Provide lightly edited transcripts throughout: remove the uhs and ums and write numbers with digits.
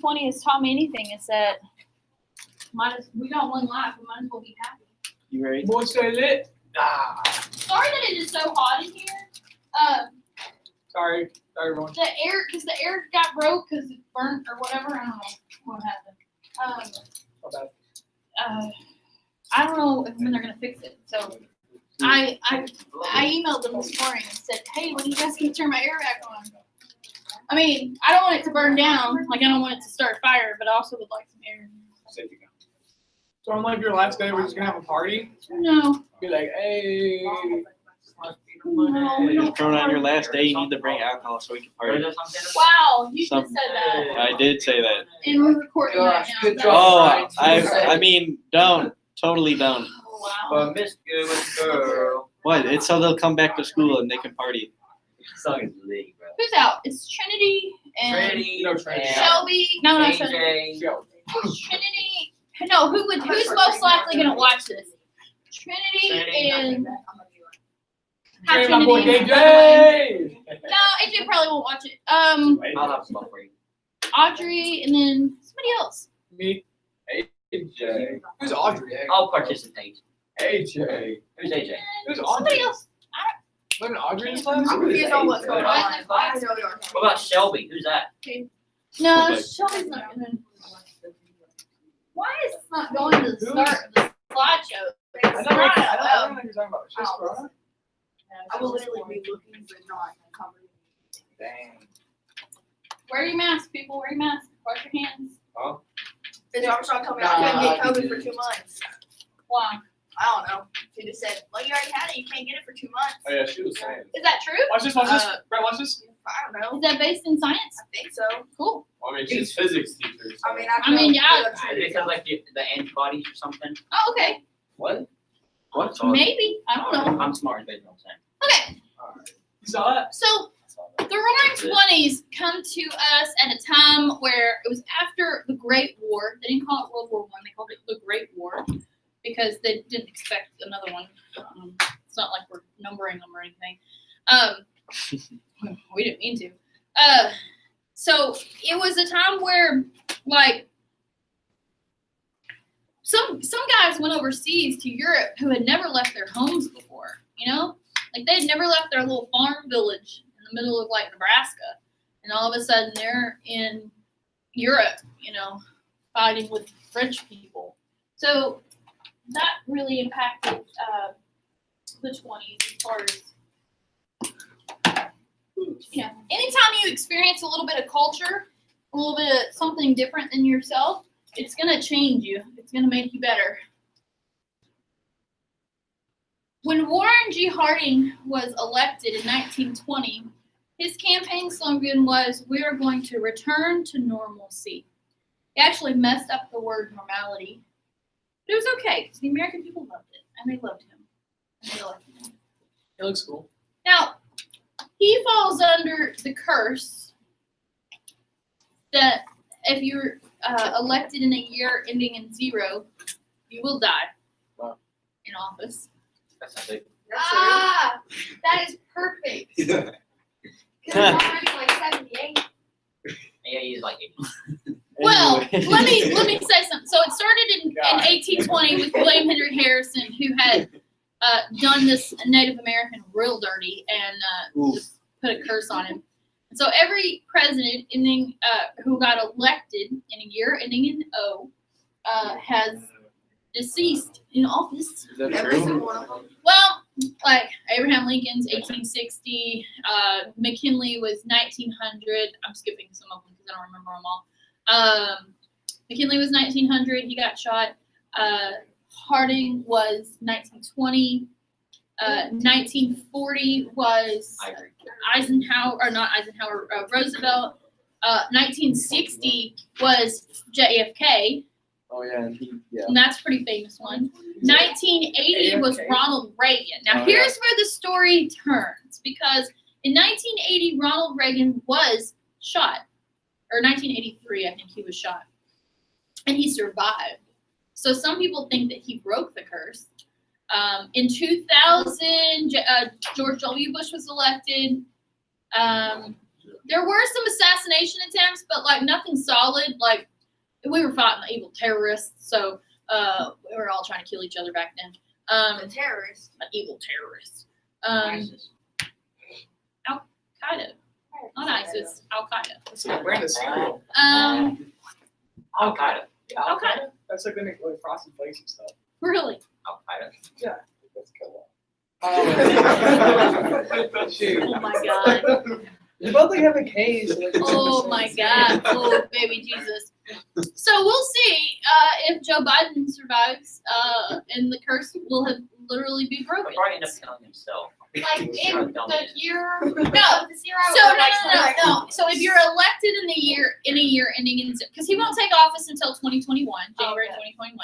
2020 has taught me anything is that we got one life. We might as well be happy. You ready? What's that lit? Sorry that it is so hot in here. Sorry, everyone. The air got broke because it burnt or whatever. I don't know what happened. I don't know when they're gonna fix it. So I emailed them this morning and said, hey, when you guys can turn my air back on? I mean, I don't want it to burn down. Like I don't want it to start a fire, but I also would like some air. So on like your last day, we're just gonna have a party. No. Be like, hey. No, we don't. Throwing on your last day, you need to bring alcohol so we can party. Wow, you just said that. I did say that. And we're recording right Gosh, now. good Oh, job. I mean, don't. Totally don't. Oh, wow. Miss Good with the girl. What? It's so they'll come back to school and they can party. Song is lit, bro. Who's out? It's Trinity and Trinity, No, Trinity. and Shelby. No, not Trinity. AJ. Yo. Trinity. No, who's most likely gonna watch this? Trinity and Hi, Hey, my boy Trinity. AJ. No, AJ probably won't watch it. I'll have some for you. Audrey and then somebody else. Me. AJ. Who's Audrey? I'll participate. AJ. Who's AJ? Who's Somebody Audrey? else. Wasn't Audrey in class? I'm confused on what's going on. What? What about Shelby? Who's that? No, Okay. Shelby's not gonna. Why is this not going to the start of the slideshow? I don't know what you're talking about. It's just Corona? I will literally be looking but not covering. Dang. Wear your mask, people. Wear your mask. Wash your hands. Vince Armstrong told me I couldn't get COVID for 2 months. Why? I don't know. She just said, well, you already had it. You can't get it for 2 months. Oh yeah, she was saying. Is that true? Watch this, watch this. Brett, watch this. I don't know. Is that based in science? I think so. Cool. Well, I mean, she's physics teacher. So. I mean, yeah. Is it because like the antibodies or something? Oh, okay. What? What? Maybe. I don't know. I'm smart, you know what I'm Okay. Alright. You saw that? So the Roaring Twenties come to us at a time where it was after the Great War. They didn't call it World War I. They called it the Great War because they didn't expect another one. It's not like we're numbering them or anything. We didn't mean to. So it was a time where, like, some guys went overseas to Europe who had never left their homes before. You know, like they had never left their little farm village in the middle of like Nebraska, and all of a sudden they're in Europe. You know, fighting with French people. So that really impacted the 20s as far as. Yeah. Anytime you experience a little bit of culture, a little bit of something different than yourself, it's going to change you. It's going to make you better. When Warren G. Harding was elected in 1920, his campaign slogan was, "We are going to return to normalcy." He actually messed up the word normality. But it was okay, because the American people loved it, and they loved him. And they elected him. It looks cool. Now, he falls under the curse that if you're elected in a year ending in 0, you will die in office. That's not big. That is perfect. Because I'm already like 78. Yeah, he's like 80. Well, Anyway. let me say something. So it started in 1820 with William Henry Harrison, who had done this Native American real dirty and just put a curse on him. And so every president ending who got elected in a year ending in O has deceased in office. Is that Every true? single one of them. Well, like Abraham Lincoln's 1860, McKinley was 1900. I'm skipping some of them because I don't remember them all. McKinley was 1900. He got shot. Harding was 1920. 1940 was Roosevelt. 1960 was JFK. Oh yeah, yeah. And that's a pretty famous one. 1980 was Ronald Reagan. Now, Oh, here's where the story turns, because in 1980, Ronald Reagan was shot. Or 1983, I think he was shot. And he survived. So some people think that he broke the curse. In 2000, George W. Bush was elected. there were some assassination attempts, but like nothing solid. Like we were fighting the evil terrorists, so we were all trying to kill each other back then. The terrorists. Evil terrorists. ISIS. Al Qaeda, not ISIS. Al Qaeda. That's like a brand of cereal. Al Qaeda. Al Qaeda. That's like the like Frosted Flakes and stuff. Really? Al Qaeda. That's cool. Shoot. Oh my God. You both like have a case. Like, Oh my God. Oh baby Jesus. So we'll see if Joe Biden survives, and the curse will have literally be He'll broken. probably end up killing himself. Like in the year. No, this year no. So if you're elected in a year ending in, because he won't take office until 2021, January 2021,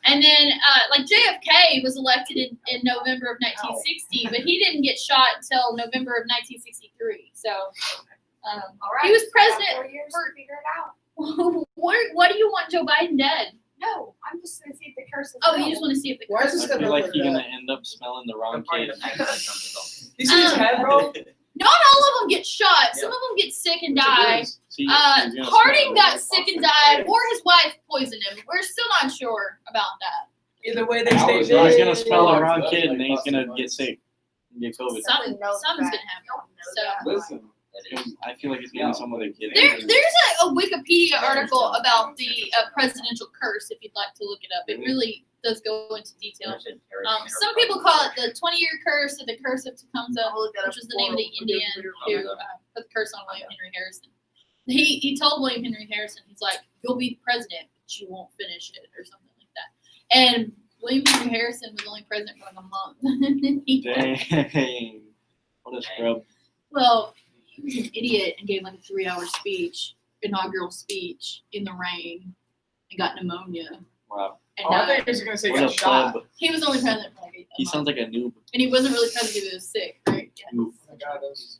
and then like JFK was elected in November of 1960, but he didn't get shot until November of 1963. So All right. he was president 4 years for- to figure it out. what do you want Joe Biden dead? No, I'm just gonna see if the curse is Oh, real. you just want to see if the Why is this I guy feel built like like you're that? gonna end up smelling the wrong He'll probably kid. end up making himself. You see his head, bro? Not all of them get shot. Some of them get sick and die. See, he's gonna Harding smell got the sick and wrong died, or his wife poisoned him. We're still not sure about that. Either way, they kid. stay He's dead. gonna smell the wrong kid and then he's gonna get sick and get COVID. Something's gonna happen. So Listen, I feel like he's getting some other kid. there's a Wikipedia article about the presidential curse. If you'd like to look it up, it really does go into detail. Some people call it the 20-year curse or the curse of Tecumseh, which was the name of the Indian who put the curse on William Henry Harrison. He told William Henry Harrison, he's like, you'll be the president, but you won't finish it, or something like that. And William Henry Harrison was only president for like a month. And then he Dang. What a scrub. Well, he was an idiot and gave like a 3-hour speech, inaugural speech in the rain, and got pneumonia. Wow. And Oh, I thought died. you were just gonna say he What got a shot. pleb. He was only president for like a He month. sounds like a noob. And he wasn't really president because he was sick, right? Yeah. Oof. Oh my God, those.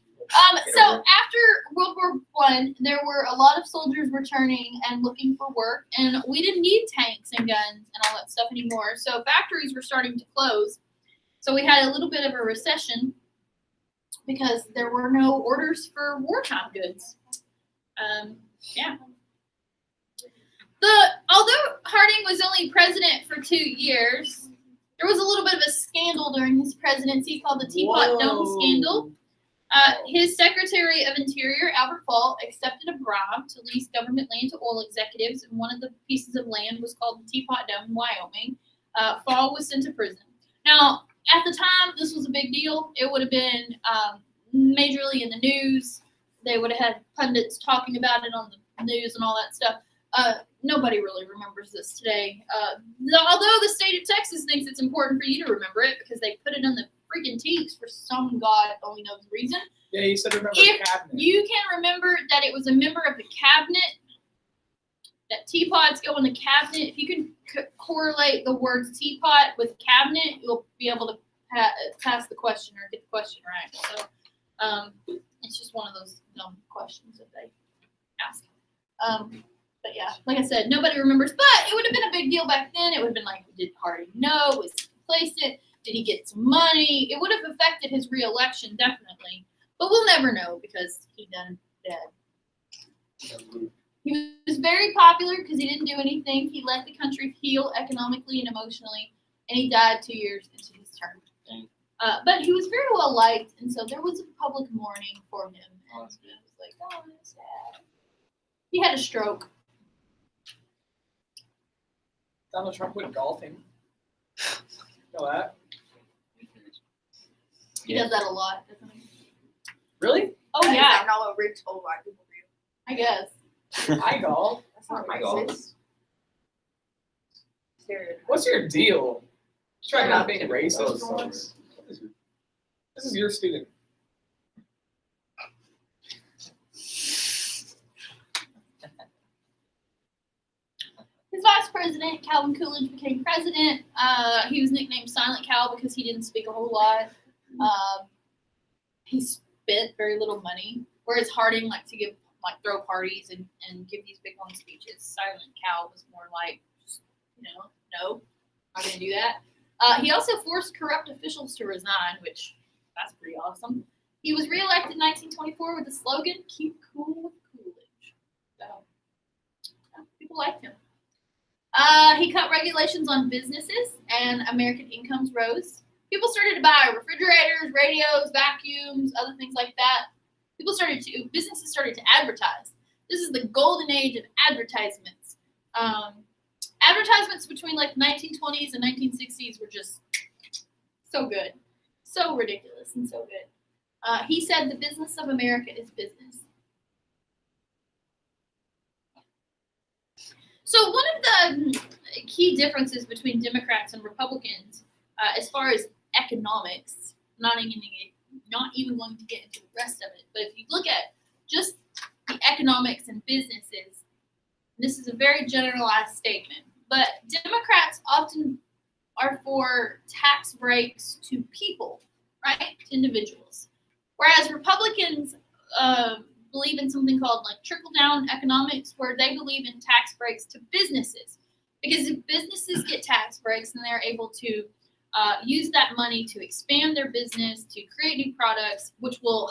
So after World War I, there were a lot of soldiers returning and looking for work, and we didn't need tanks and guns and all that stuff anymore. So factories were starting to close. So we had a little bit of a recession because there were no orders for wartime goods. Yeah. Although Harding was only president for 2 years, there was a little bit of a scandal during his presidency called the Teapot Dome scandal. His Secretary of Interior, Albert Fall, accepted a bribe to lease government land to oil executives, and one of the pieces of land was called the Teapot Dome in Wyoming. Fall was sent to prison. Now, at the time, this was a big deal. It would have been majorly in the news. They would have had pundits talking about it on the news and all that stuff. Nobody really remembers this today. Although the state of Texas thinks it's important for you to remember it because they put it on the freaking teaks for some God only knows reason. Yeah, you said remember If the cabinet. you can remember that it was a member of the cabinet, that teapots go in the cabinet. If you can correlate the words teapot with cabinet, you'll be able to pass the question or get the question right. So it's just one of those dumb questions that they ask. But yeah, like I said, nobody remembers. But it would have been a big deal back then. It would have been like, did Harding know? Was he complacent? Did he get some money? It would have affected his reelection, definitely. But we'll never know because he done dead. He was very popular because he didn't do anything. He let the country heal economically and emotionally, and he died 2 years into his term. But he was very well liked, and so there was a public mourning for him. And it was like, oh, that's sad. He had a stroke. Donald Trump went golfing. Know that? He does that a lot, doesn't he? Really? Oh, yeah, I know what rich old white people do. I guess. I golf. That's not I racist. Stereotype. What's your deal? Try not being Yeah. racist. This is your student. His vice president, Calvin Coolidge, became president. He was nicknamed Silent Cal because he didn't speak a whole lot. He spent very little money, whereas Harding liked to throw parties and give these big long speeches. Silent Cal was more like, just, no, not gonna do that. He also forced corrupt officials to resign, which that's pretty awesome. He was reelected in 1924 with the slogan, "Keep cool with Coolidge." So, people liked him. He cut regulations on businesses, and American incomes rose. People started to buy refrigerators, radios, vacuums, other things like that. Businesses started to advertise. This is the golden age of advertisements. Advertisements between like the 1920s and 1960s were just so good. So ridiculous and so good. He said the business of America is business. So one of the key differences between Democrats and Republicans, as far as economics, not even going to get into the rest of it, but if you look at just the economics and businesses, this is a very generalized statement, but Democrats often are for tax breaks to people, right? To individuals. Whereas Republicans believe in something called like trickle-down economics, where they believe in tax breaks to businesses. Because if businesses get tax breaks, then they're able to use that money to expand their business, to create new products, which they'll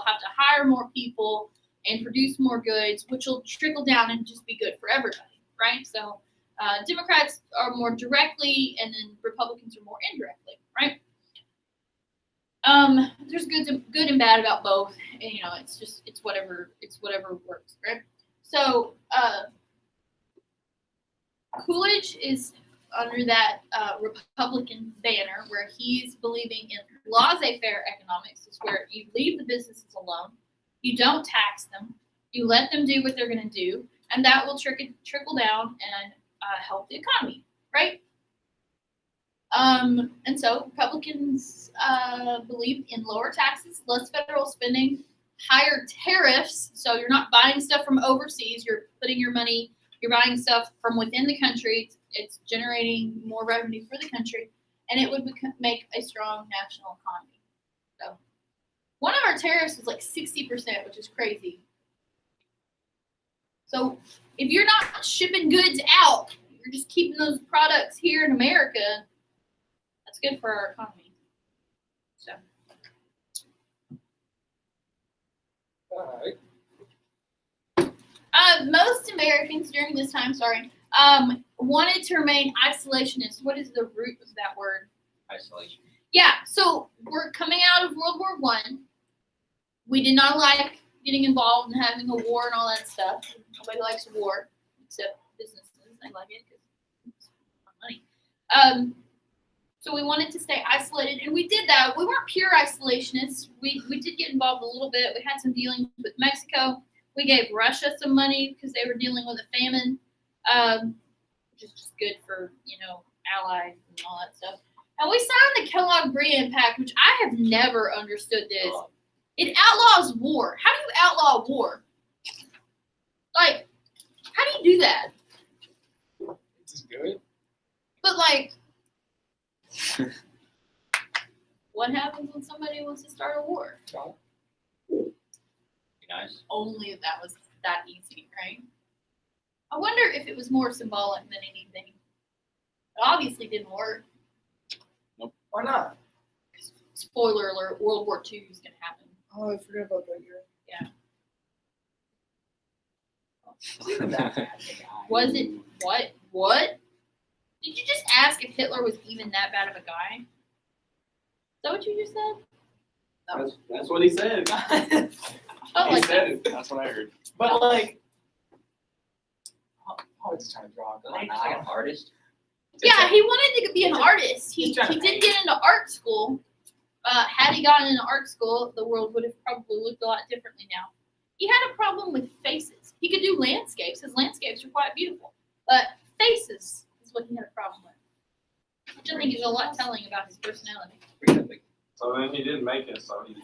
have to hire more people and produce more goods, which will trickle down and just be good for everybody, right? So Democrats are more directly, and then Republicans are more indirectly, right? There's good and bad about both, and it's whatever works, right? So Coolidge is under that Republican banner, where he's believing in laissez-faire economics. Is where you leave the businesses alone, you don't tax them, you let them do what they're going to do, and that will trickle down and help the economy, right? And so Republicans believe in lower taxes, less federal spending, higher tariffs. So you're not buying stuff from overseas. You're putting your money, you're buying stuff from within the country. It's generating more revenue for the country, and it would make a strong national economy. So one of our tariffs was like 60%, which is crazy. So if you're not shipping goods out, you're just keeping those products here in America, that's good for our economy. So. Alright. Most Americans during this time, wanted to remain isolationist. What is the root of that word? Isolation. Yeah, so we're coming out of World War I. We did not like getting involved and having a war and all that stuff. Nobody likes a war, except businesses. They like it because it's money. So we wanted to stay isolated, and we did that. We weren't pure isolationists. We did get involved a little bit. We had some dealings with Mexico. We gave Russia some money because they were dealing with a famine, which is just good for, allies and all that stuff. And we signed the Kellogg-Briand Pact, which I have never understood this. It outlaws war. How do you outlaw war? Like, how do you do that? It's good. But, like, what happens when somebody wants to start a war? Be nice. Only if that was that easy, right? I wonder if it was more symbolic than anything. It obviously didn't work. Why not? Spoiler alert, World War II is going to happen. Oh, I forgot about that year. Was it? What? Did you just ask if Hitler was even that bad of a guy? Is that what you just said? That's what he said. Oh, He like said it. That's what I heard. But like, I was just trying to draw a Like line. an artist. Yeah, he wanted to be an artist. He He's trying to did paint. get into art school. Had he gotten into art school, the world would have probably looked a lot differently now. He had a problem with faces. He could do landscapes. His landscapes are quite beautiful. But faces is what he had a problem with. Which I think is a lot telling about his personality. So then he didn't make it, so he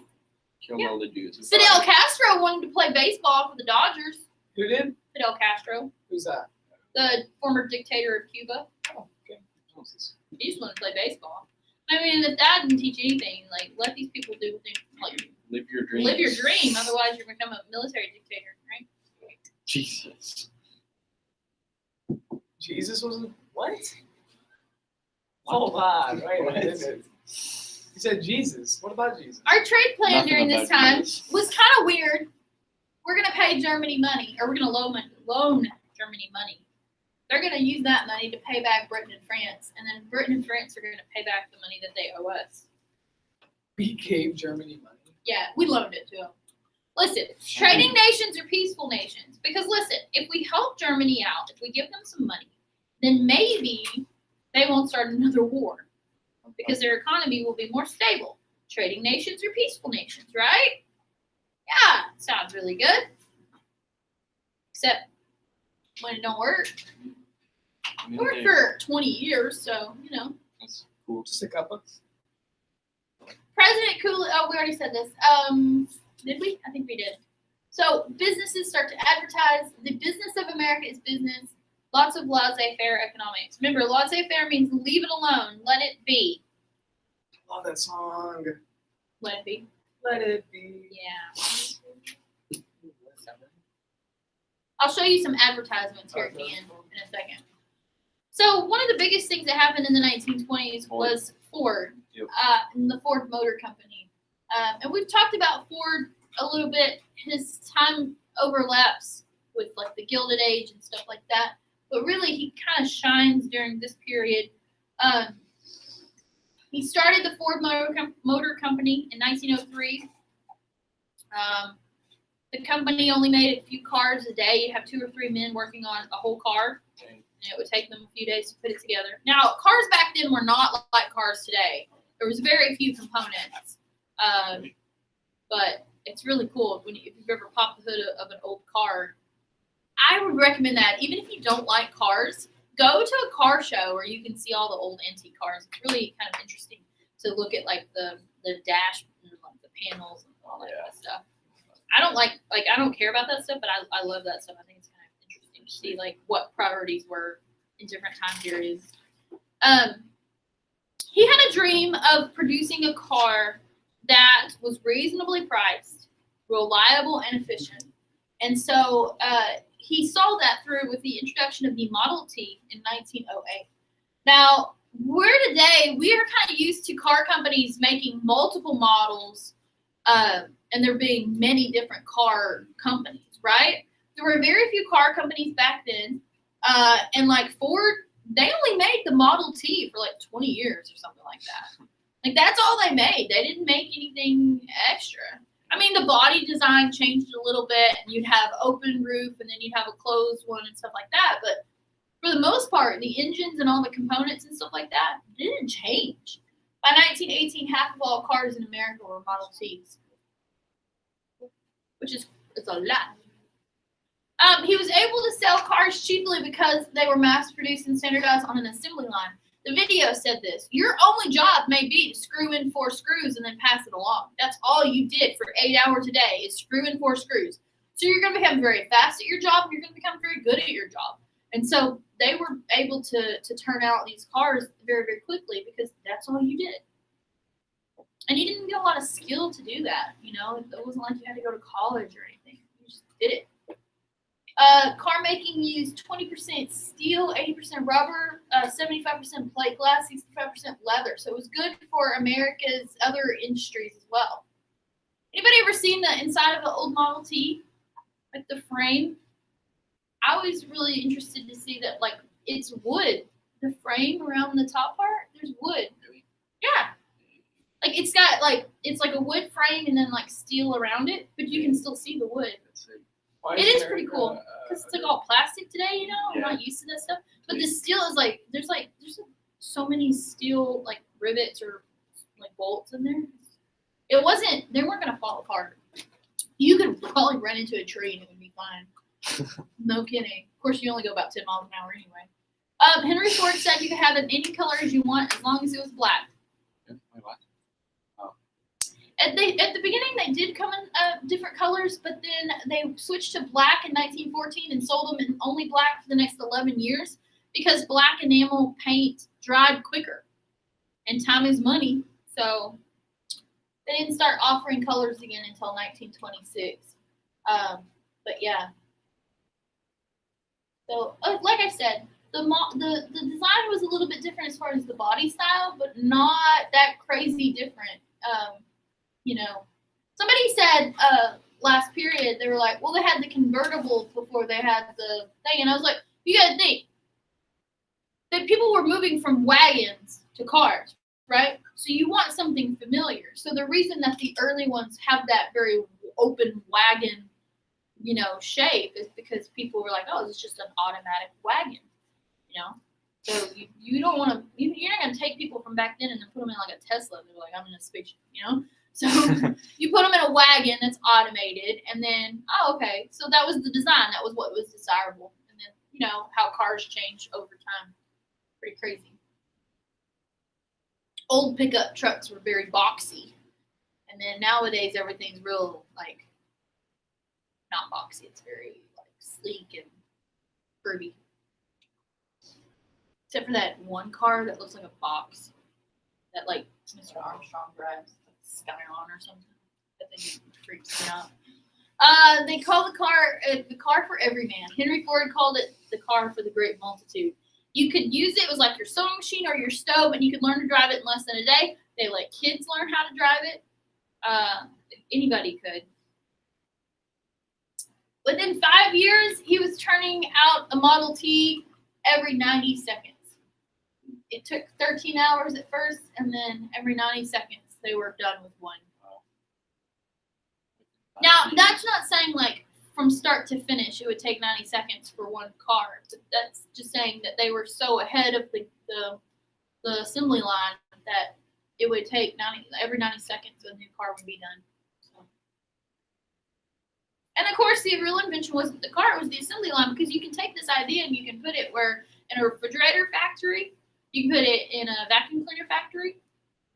Killed all the Jews. Fidel Castro wanted to play baseball for the Dodgers. Who did? Fidel Castro, Who's that? the former dictator of Cuba. Oh, okay. He just wanted to play baseball. I mean, if that didn't teach you anything, like, let these people do what they, like, Live your dreams. live your dream. Otherwise, you're going to become a military dictator, right? Jesus. Jesus was a what? Hold on, wait a minute. You said Jesus. What about Jesus? Our trade plan Nothing during this about time Jesus. was kind of weird. We're going to pay Germany money, or we're going to loan Germany money. They're going to use that money to pay back Britain and France, and then Britain and France are going to pay back the money that they owe us. We gave Germany money. Yeah, we loaned it to them. Listen, trading nations are peaceful nations. Because listen, if we help Germany out, if we give them some money, then maybe they won't start another war. Because their economy will be more stable. Trading nations are peaceful nations, right? Yeah, sounds really good. Except when it don't work. I It mean, worked for 20 years, so, you know. That's cool. Just a couple. President Coolidge, oh, we already said this. Did we? I think we did. So businesses start to advertise. The business of America is business. Lots of laissez-faire economics. Remember, laissez-faire means leave it alone. Let it be. Love that song. Let it be. Let it be. Yeah. I'll show you some advertisements here at the end in a second. So one of the biggest things that happened in the 1920s was Ford, Yep. and the Ford Motor Company. And we've talked about Ford a little bit. His time overlaps with like the Gilded Age and stuff like that. But really, he kind of shines during this period. He started the Ford Motor Company in 1903. The company only made a few cars a day. You'd have 2 or 3 men working on a whole car, and it would take them a few days to put it together. Now, cars back then were not like cars today. There was very few components, but it's really cool if you've ever popped the hood of an old car. I would recommend that. Even if you don't like cars, go to a car show where you can see all the old antique cars. It's really kind of interesting to look at like the dash and like the panels and all that kind of stuff. I don't care about that stuff, but I love that stuff. I think it's kind of interesting to see like what priorities were in different time periods. He had a dream of producing a car that was reasonably priced, reliable, and efficient. And so he saw that through with the introduction of the Model T in 1908. Now, we are kind of used to car companies making multiple models, and there being many different car companies, right? There were very few car companies back then, and like Ford, they only made the Model T for like 20 years or something like that. Like that's all they made. They didn't make anything extra. I mean, the body design changed a little bit, and you'd have open roof, and then you'd have a closed one and stuff like that. But for the most part, the engines and all the components and stuff like that didn't change. By 1918, half of all cars in America were Model Ts, which is it's a lot. He was able to sell cars cheaply because they were mass-produced and standardized on an assembly line. The video said this: your only job may be to screw in 4 screws and then pass it along. That's all you did for 8 hours a day is screw in 4 screws. So you're going to become very fast at your job, and you're going to become very good at your job. And so they were able to turn out these cars very, very quickly because that's all you did. And you didn't get a lot of skill to do that. You know, it wasn't like you had to go to college or anything. You just did it. Car making used 20% steel, 80% rubber, 75% plate glass, 65% leather. So it was good for America's other industries as well. Anybody ever seen the inside of an old Model T? Like the frame? I was really interested to see that, like, it's wood. The frame around the top part, there's wood. Yeah. Like, it's got, like, it's like a wood frame and then, like, steel around it, but you can still see the wood. Why It is America, pretty cool because it's like all plastic today, you know. I'm Yeah. not used to that stuff. But the steel is like there's so many steel like rivets or like bolts in there. It wasn't. They weren't gonna fall apart. You could probably run into a tree and it would be fine. No kidding. Of course, you only go about 10 miles an hour anyway. Henry Ford said you could have it any color as you want as long as it was black. At the beginning, they did come in different colors, but then they switched to black in 1914 and sold them in only black for the next 11 years because black enamel paint dried quicker. And time is money, so they didn't start offering colors again until 1926. But yeah. So, like I said, the design was a little bit different as far as the body style, but not that crazy different. You know, somebody said last period they were like, well, they had the convertibles before they had the thing, and I was like, you gotta think that people were moving from wagons to cars, right? So you want something familiar. So the reason that the early ones have that very open wagon, you know, shape is because people were like, oh, it's just an automatic wagon, you know? So you don't want to, you're not going to take people from back then and then put them in like a Tesla. They're like, I'm in a spaceship, you know? So you put them in a wagon that's automated, and then, oh, okay. So that was the design. That was what was desirable. And then, you know, how cars change over time. Pretty crazy. Old pickup trucks were very boxy. And then nowadays everything's real, like, not boxy. It's very, like, sleek and curvy. Except for that one car that looks like a box. That, like, Mr. Armstrong drives. Like Skyline or something. That thing freaks me out. They call the car for every man. Henry Ford called it the car for the great multitude. You could use it. It was like your sewing machine or your stove, and you could learn to drive it in less than a day. They let kids learn how to drive it. Anybody could. Within 5 years, he was turning out a Model T every 90 seconds. It took 13 hours at first, and then every 90 seconds, they were done with one. Now, that's not saying, like, from start to finish, it would take 90 seconds for one car. That's just saying that they were so ahead of the assembly line that it would take every 90 seconds a new car would be done. So. And of course, the real invention wasn't the car; it was the assembly line, because you can take this idea and you can put it where in a refrigerator factory, you can put it in a vacuum cleaner factory.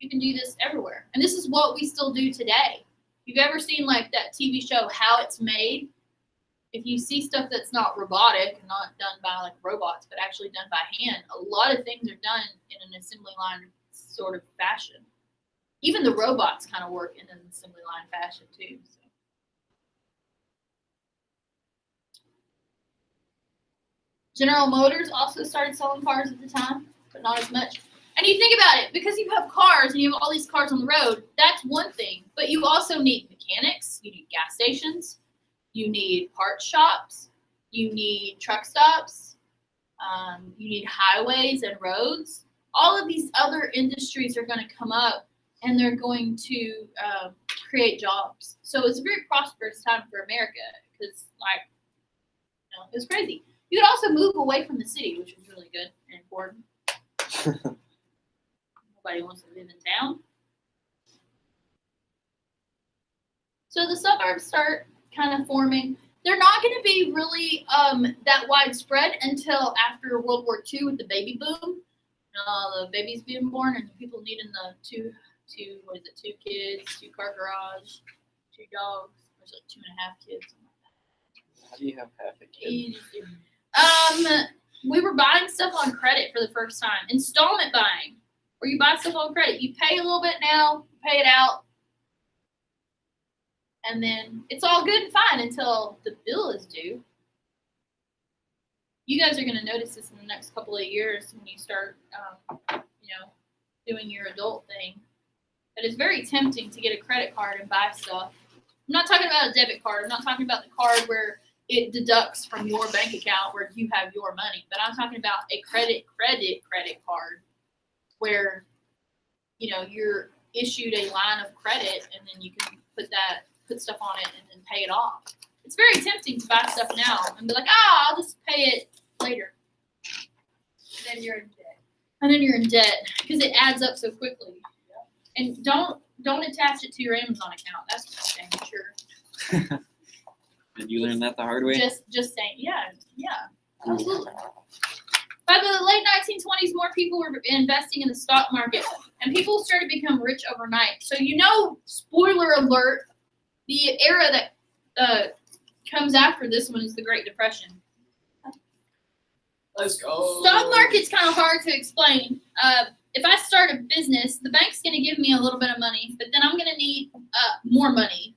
You can do this everywhere, and this is what we still do today. If you've ever seen like that TV show How It's Made, if you see stuff that's not robotic and not done by like robots, but actually done by hand, a lot of things are done in an assembly line sort of fashion. Even the robots kind of work in an assembly line fashion too. So. General Motors also started selling cars at the time, but not as much. And you think about it, because you have cars and you have all these cars on the road, that's one thing. But you also need mechanics, you need gas stations, you need parts shops, you need truck stops, you need highways and roads. All of these other industries are going to come up, and they're going to create jobs. So it's a very prosperous time for America, because, like, you know, it was crazy. You could also move away from the city, which was really good and important. Nobody wants to live in town. So the suburbs start kind of forming. They're not going to be really that widespread until after World War II with the baby boom. The babies being born and the people needing the two kids, 2-car garage, 2 dogs. There's like 2.5 kids. How do you have half a kid? We were buying stuff on credit for the first time. Installment buying, where you buy stuff on credit. You pay a little bit now, pay it out, and then it's all good and fine until the bill is due. You guys are going to notice this in the next couple of years when you start, doing your adult thing. But it's very tempting to get a credit card and buy stuff. I'm not talking about a debit card. I'm not talking about the card where it deducts from your bank account where you have your money. But I'm talking about a credit card where, you're issued a line of credit and then you can put stuff on it and then pay it off. It's very tempting to buy stuff now and be like, I'll just pay it later. And then you're in debt. And then you're in debt because it adds up so quickly. And don't attach it to your Amazon account. That's just saying, sure. Did you learn that the hard way? Just saying, yeah, absolutely. By the late 1920s, more people were investing in the stock market, and people started to become rich overnight. So spoiler alert, the era that comes after this one is the Great Depression. Let's go. Stock market's kind of hard to explain. If I start a business, the bank's going to give me a little bit of money, but then I'm going to need more money.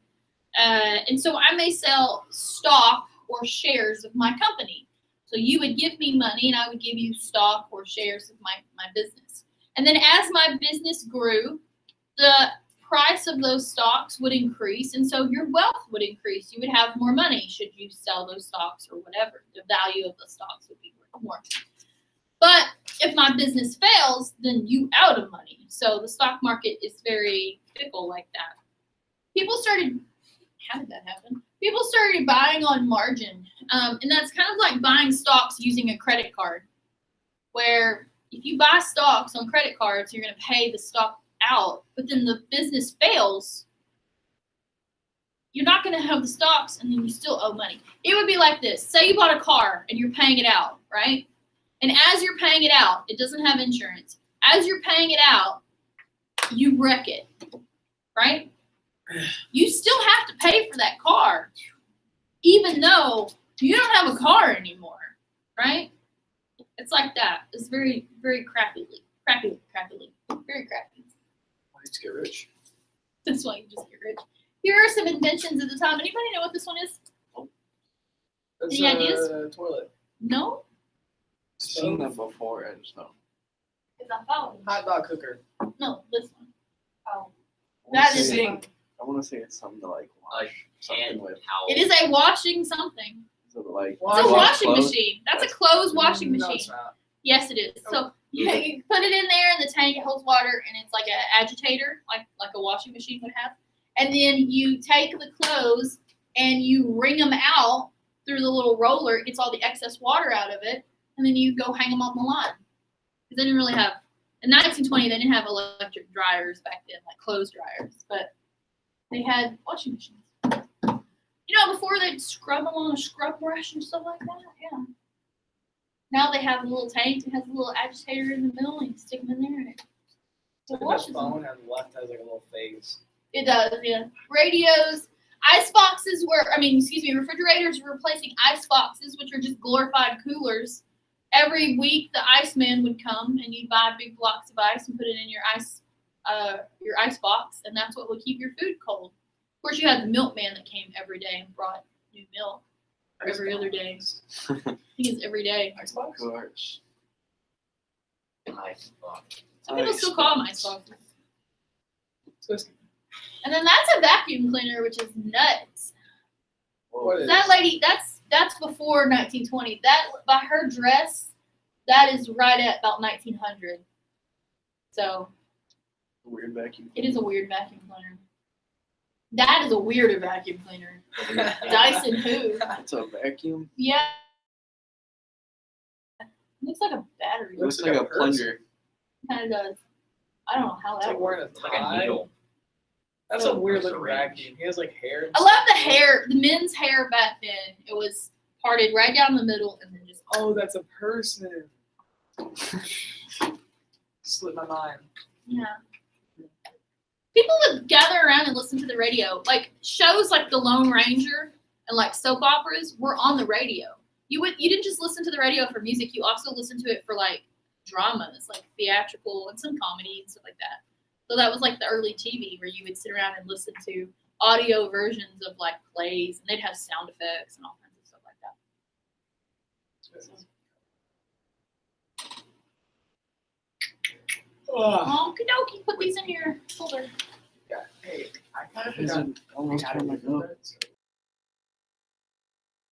And so I may sell stock or shares of my company. So you would give me money and I would give you stock or shares of my business. And then as my business grew, the price of those stocks would increase, and so your wealth would increase. You would have more money should you sell those stocks or whatever. The value of the stocks would be worth more. But if my business fails, then you out of money. So the stock market is very fickle like that. How did that happen? People started buying on margin, and that's kind of like buying stocks using a credit card, where if you buy stocks on credit cards, you're going to pay the stock out, but then the business fails, you're not going to have the stocks, and then you still owe money. It would be like this. Say you bought a car and you're paying it out, right? And as you're paying it out, it doesn't have insurance. As you're paying it out, you wreck it, right? You still have to pay for that car, even though you don't have a car anymore, right? It's like that. It's very, very crappily. Very crappy. Why did you get rich? That's why you just get rich. Here are some inventions at the time. Anybody know what this one is? That's Any ideas? a toilet. No? Seen that before, I just know. Because I followed. Hot dog cooker. No, this one. Oh. That is. Sink. I want to say it's something to like wash something Hand with. towel. It is a washing something. So like, It's a washing clothes. machine. That's a clothes washing No, machine. it's not. Yes, it is. So you put it in there, and the tank it holds water, and it's like an agitator, like a washing machine would have. And then you take the clothes and you wring them out through the little roller. It gets all the excess water out of it, and then you go hang them on the line. Because they didn't really have in 1920 they didn't have electric dryers back then, like clothes dryers, but they had washing machines. You know, before they'd scrub them on a scrub brush and stuff like that. Yeah. Now they have a little tank that has a little agitator in the middle, and you stick them in there, and it That washes them. phone on the left has like a little phase. It does, yeah. Radios, ice boxes refrigerators were replacing ice boxes, which are just glorified coolers. Every week, the Iceman would come, and you'd buy big blocks of ice and put it in your ice box, and that's what would keep your food cold. Of course, you had the milkman that came every day and brought new milk. Or every other day. I think it's every day. Of Xbox? course. Ice box. Some people still call them ice boxes. Twisty. And then that's a vacuum cleaner, which is nuts. What is That lady, that's before 1920. That by her dress, that is right at about 1900. So Weird vacuum. it is a weird vacuum cleaner. That is a weirder vacuum cleaner. Dyson who? It's a vacuum. Yeah. Looks like a battery. It looks like like a a purse. plunger. Kind of does. I don't know how It's that like works. wearing a It's like a tie. needle. That's a weird looking vacuum. He has like hair. I love the hair. The men's hair back then. It was parted right down the middle and then just. Oh, that's a person. Slipped my mind. Yeah. People would gather around and listen to the radio. Like shows like The Lone Ranger and like soap operas were on the radio. You didn't just listen to the radio for music, you also listened to it for like dramas, like theatrical and some comedy and stuff like that. So that was like the early TV where you would sit around and listen to audio versions of like plays, and they'd have sound effects and all kinds of stuff like that. Oh, Okie dokie, put these in your folder. yeah. Hey, I kind of Is forgot. it almost time to go?